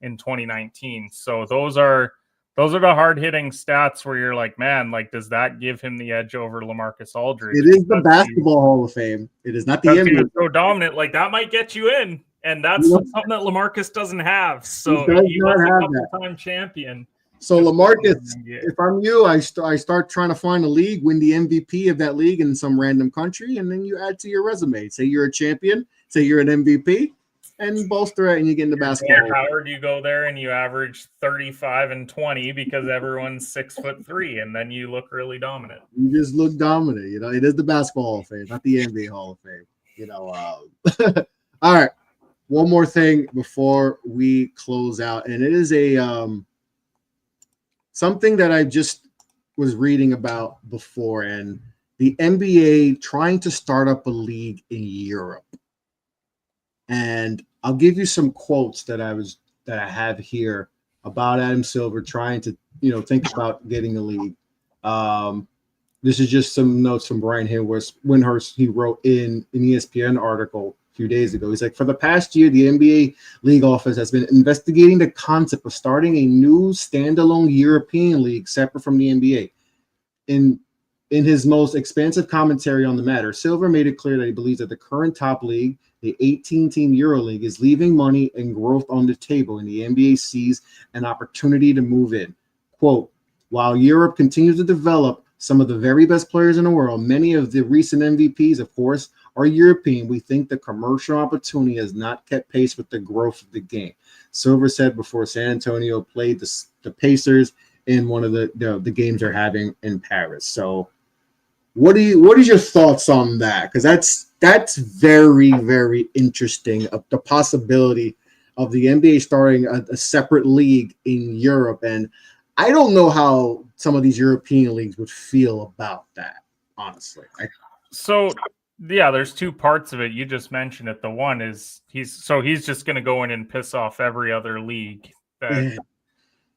in 2019. So those are the hard-hitting stats where you're like, man, like, does that give him the edge over Lamarcus Aldridge? It is the Basketball Hall of Fame. It is not the He NBA. was so dominant, like that might get you in, and that's something that Lamarcus doesn't have. So he was not a have couple-time champion. So Lamarcus, if I'm you, I start trying to find a league, win the MVP of that league in some random country, and then you add to your resume. Say you're a champion, say you're an MVP, and bolster it, and you get into basketball. Howard, you go there and you average 35 and 20 because everyone's 6'3", and then you look really dominant. You just look dominant. You know, it is the Basketball Hall of Fame, not the NBA Hall of Fame. You know. All right. One more thing before we close out, and it is a something that I just was reading about before, and the NBA trying to start up a league in Europe. And I'll give you some quotes that I have here about Adam Silver trying to, think about getting a league. This is just some notes from Brian Windhorst. He wrote in an ESPN article a few days ago. He's like, for the past year, the NBA league office has been investigating the concept of starting a new standalone European league separate from the NBA. In his most expansive commentary on the matter, Silver made it clear that he believes that the current top league, the 18-team EuroLeague, is leaving money and growth on the table, and the NBA sees an opportunity to move in. Quote, while Europe continues to develop some of the very best players in the world, many of the recent MVPs, of course, are European. We think the commercial opportunity has not kept pace with the growth of the game. Silver said before San Antonio played the Pacers in one of the games they're having in Paris. So what is your thoughts on that? Because that's very, very interesting. The possibility of the NBA starting a separate league in Europe. And I don't know how some of these European leagues would feel about that, honestly. Yeah, there's 2 parts of it. You just mentioned it. The one is he's just going to go in and piss off every other league that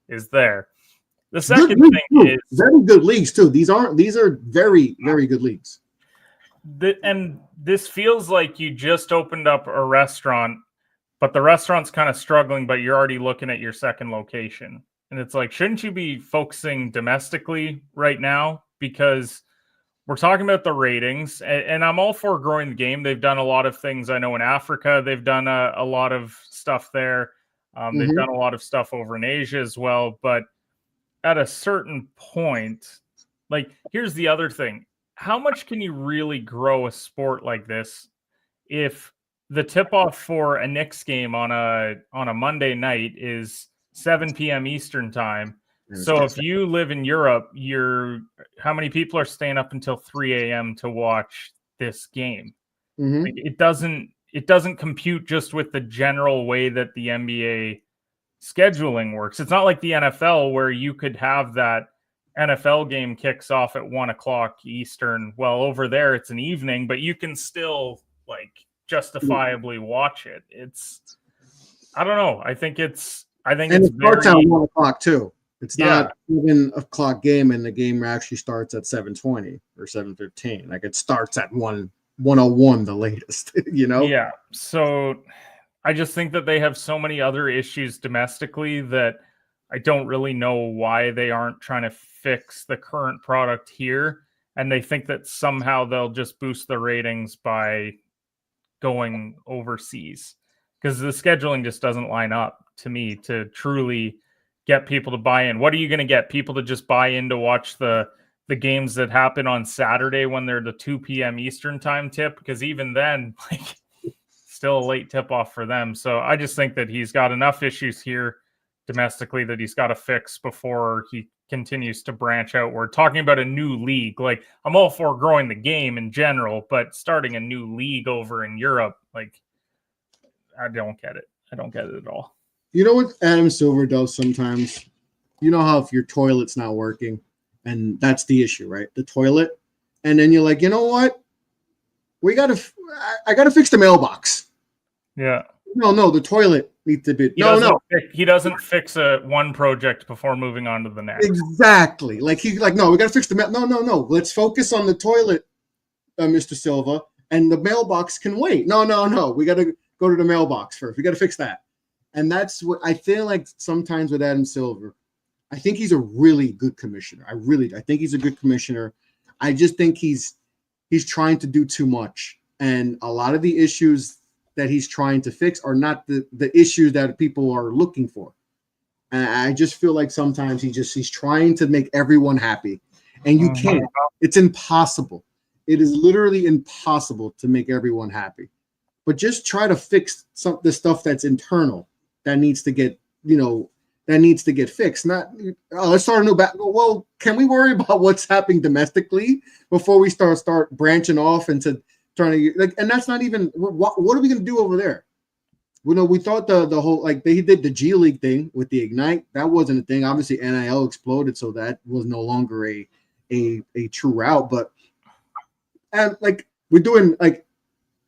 is there. The second thing is very good leagues too. These are very, very good leagues. And this feels like you just opened up a restaurant, but the restaurant's kind of struggling, but you're already looking at your second location. And it's like, shouldn't you be focusing domestically right now? Because we're talking about the ratings, and I'm all for growing the game. They've done a lot of things. I know in Africa, they've done a lot of stuff there. They've done a lot of stuff over in Asia as well. But at a certain point, like, here's the other thing. How much can you really grow a sport like this if the tip-off for a Knicks game on a Monday night is 7 p.m. Eastern time? So if you live in Europe, how many people are staying up until 3 a.m. to watch this game? Like, it doesn't compute just with the general way that the NBA scheduling works. It's not like the NFL where you could have that NFL game kicks off at 1 o'clock Eastern. Well, over there it's an evening, but you can still justifiably watch it. I don't know. I think it starts at 1 o'clock too. It's not even a clock game, and the game actually starts at 7:20 or 7:15. Like, it starts at 1:01, the latest. Yeah. So I just think that they have so many other issues domestically that I don't really know why they aren't trying to fix the current product here. And they think that somehow they'll just boost the ratings by going overseas, because the scheduling just doesn't line up to me to truly get people to buy in. What are you going to get people to just buy in to watch the games that happen on Saturday when they're the 2 p.m. Eastern time tip? Because even then, still a late tip off for them. So I just think that he's got enough issues here domestically that he's got to fix before he continues to branch out. We're talking about a new league. Like, I'm all for growing the game in general, but starting a new league over in Europe, I don't get it. I don't get it at all. You know what Adam Silver does sometimes? You know how if your toilet's not working, and that's the issue, right? The toilet. And then you're like, you know what? I got to fix the mailbox. Yeah. No, the toilet needs to be. He doesn't fix one project before moving on to the next. Exactly. Like no, we got to fix the no. Let's focus on the toilet, Mr. Silva, and the mailbox can wait. No. We got to go to the mailbox first. We got to fix that. And that's what I feel like sometimes with Adam Silver. I think he's a really good commissioner. I think he's a good commissioner. I just think he's trying to do too much. And a lot of the issues that he's trying to fix are not the issues that people are looking for. And I just feel like sometimes he's trying to make everyone happy. And you can't. It's impossible. It is literally impossible to make everyone happy. But just try to fix the stuff that's internal that needs to get, fixed. Not let's start a new battle. Well, can we worry about what's happening domestically before we start branching off into trying to and that's not even what are we going to do over there? We thought the whole they did the G League thing with the Ignite. That wasn't a thing. Obviously, NIL exploded, so that was no longer a true route. But we're doing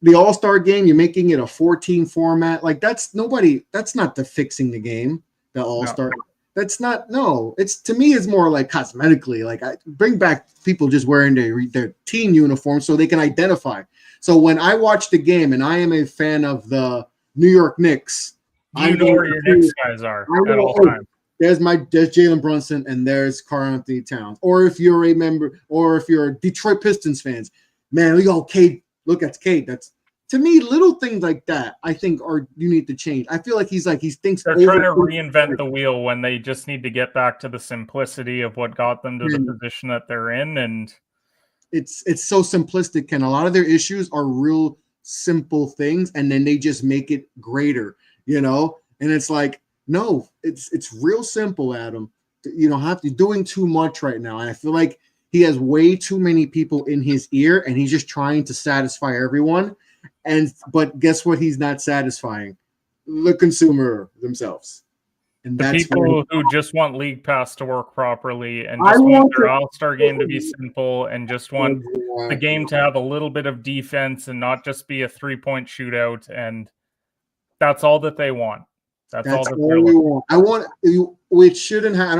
the All-Star game. You're making it a 14 format. That's not the fixing the game. The All-Star. No. That's not. No, to me, it's more like cosmetically. I bring back people just wearing their team uniforms so they can identify. So when I watch the game and I am a fan of the New York Knicks, where your Knicks guys are at all times. There's Jalen Brunson and there's Karl-Anthony Towns. Or if you're a member, or if you're Detroit Pistons fans, man, Cade. Look at Cade. That's. To me, little things like that, I think, you need to change. I feel like he thinks they're trying to reinvent the wheel when they just need to get back to the simplicity of what got them to the position that they're in, and it's so simplistic. And a lot of their issues are real simple things, and then they just make it greater, And it's no, it's real simple, Adam. You don't have to doing too much right now, and I feel like he has way too many people in his ear, and he's just trying to satisfy everyone. But guess what? He's not satisfying the consumer themselves. And the that's people who just want League Pass to work properly and just want their All-Star game to be simple and just want the game to have a little bit of defense and not just be a 3-point shootout. And that's all that they want. That's all we want. I want which shouldn't have. I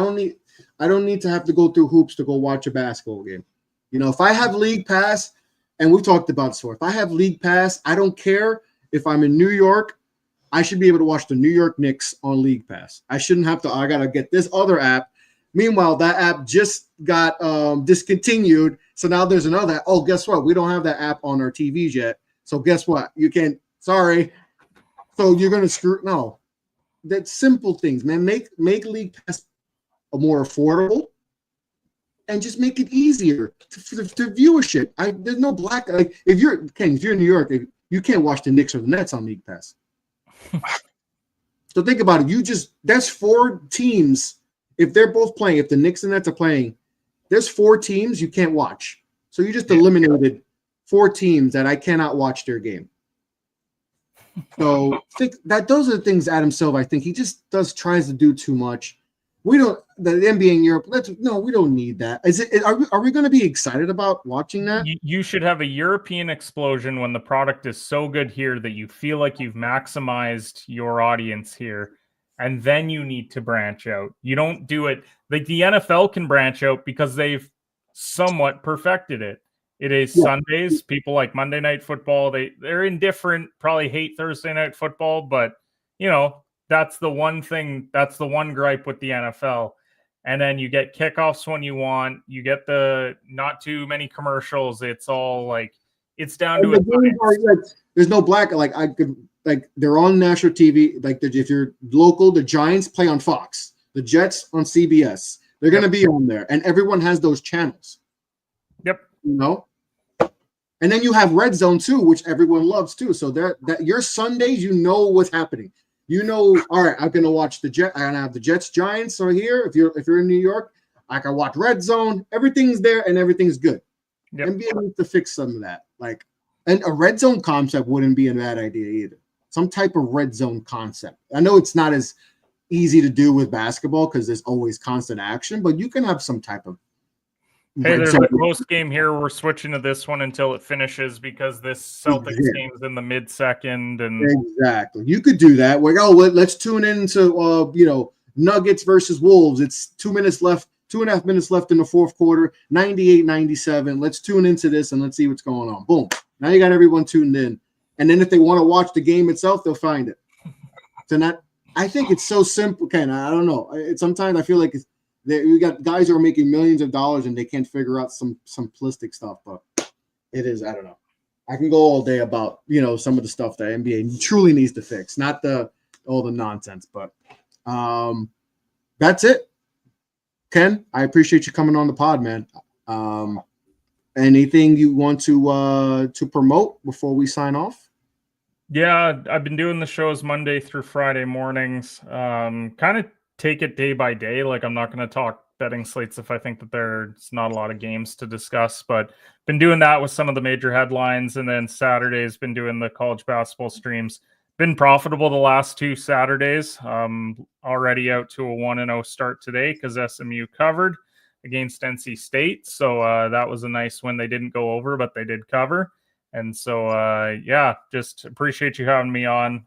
don't need to have to go through hoops to go watch a basketball game. If I have League Pass. And we talked about this before. If I have League Pass, I don't care if I'm in New York. I should be able to watch the New York Knicks on League Pass. I shouldn't have to. I got to get this other app. Meanwhile, that app just got discontinued. So now there's another app. Oh, guess what? We don't have that app on our TVs yet. So guess what? You can't. Sorry. So you're going to screw. No. That's simple things, man. Make League Pass more affordable. And just make it easier to viewership. There's no black. If you're in New York, you can't watch the Knicks or the Nets on League Pass. So think about it. That's 4 teams. If they're both playing, if the Knicks and Nets are playing, there's 4 teams you can't watch. So you just eliminated 4 teams that I cannot watch their game. So those are the things Adam Silver. I think he just tries to do too much. We don't the NBA in Europe. We don't need that. Are we going to be excited about watching that? You should have a European explosion when the product is so good here that you feel like you've maximized your audience here, and then you need to branch out. You don't do it like the NFL can branch out because they've somewhat perfected it. It is Sundays. People like Monday Night Football. They're indifferent. Probably hate Thursday Night Football, but that's the one thing. That's the one gripe with the NFL. And then you get kickoffs when you want. You get the not too many commercials. It's all it's down to it. There's no black. They're on national TV. If you're local, the Giants play on Fox. The Jets on CBS. They're going to be on there, and everyone has those channels. Yep. And then you have Red Zone too, which everyone loves too. So that your Sundays, what's happening. All right, I'm gonna watch I'm gonna have the Jets Giants are here. If you're in New York, I can watch Red Zone. Everything's there and everything's good. Yep. NBA needs to fix some of that. And a Red Zone concept wouldn't be a bad idea either. Some type of Red Zone concept. I know it's not as easy to do with basketball because there's always constant action, but you can have some type of Hey, there's So- a close game here. We're switching to this one until it finishes because this Celtics game's in the mid-second. And exactly. You could do that. Like, oh, let's tune into Nuggets versus Wolves. It's 2 minutes left, 2.5 minutes left in the fourth quarter, 98-97. Let's tune into this and let's see what's going on. Boom. Now you got everyone tuned in. And then if they want to watch the game itself, they'll find it. I think it's so simple. Ken, I don't know. Sometimes I feel like we got guys who are making millions of dollars and they can't figure out some simplistic stuff, but it is, I don't know. I can go all day about, some of the stuff that NBA truly needs to fix, not all the nonsense, but that's it. Ken, I appreciate you coming on the pod, man. Anything you want to promote before we sign off? yeah, I've been doing the shows Monday through Friday mornings. Kind of take it day by day. Like, I'm not going to talk betting slates if I think that there's not a lot of games to discuss, but been doing that with some of the major headlines. And then Saturday's been doing the college basketball streams. Been profitable the last 2 Saturdays. Already out to a 1-0 start today because SMU covered against NC State. So that was a nice win. They didn't go over, but they did cover. And so, just appreciate you having me on.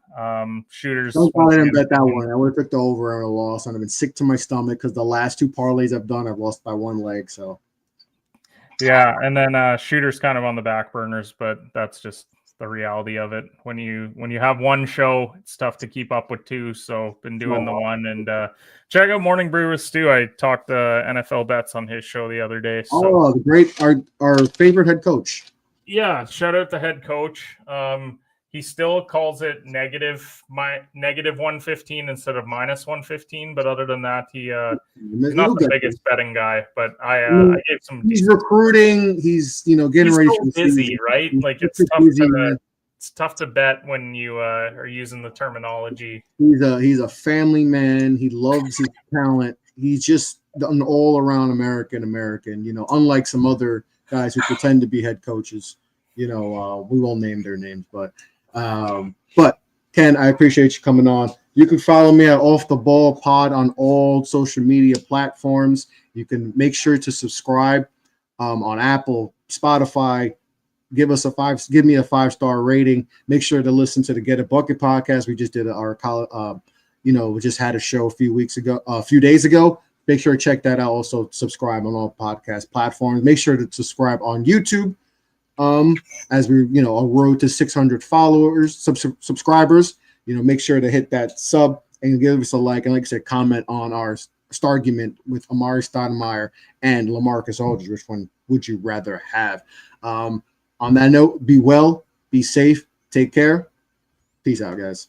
Shooters. Don't let him bet that one. I would have picked the over and a loss. I've been sick to my stomach because the last 2 parlays I've done, I've lost by 1 leg. So, yeah. And then shooters kind of on the back burners, but that's just the reality of it. When you have one show, it's tough to keep up with 2. So been doing the one, and check out Morning Brew with Stu. I talked NFL bets on his show the other day. So. the great, our favorite head coach. Yeah, shout out the head coach. He still calls it negative 115 instead of minus 115. But other than that, he's not the biggest betting guy. But I gave some. He's recruiting. He's getting ready. So busy, right? Like it's tough to bet when you are using the terminology. He's a family man. He loves his talent. He's just an all around American. Unlike some other guys who pretend to be head coaches, we won't name their names, but Ken, I appreciate you coming on. You can follow me at Off the Ball Pod on all social media platforms. You can make sure to subscribe on Apple, Spotify. Give me a 5-star rating. Make sure to listen to the Get a Bucket podcast. We just did we just had a show a few days ago. Make sure to check that out. Also, subscribe on all podcast platforms. Make sure to subscribe on YouTube. As we, a road to 600 followers, subscribers. Make sure to hit that sub and give us a like. And like I said, comment on our Stargument with Amare Stoudemire and Lamarcus Aldridge. Which one would you rather have? On that note, be well, be safe, take care. Peace out, guys.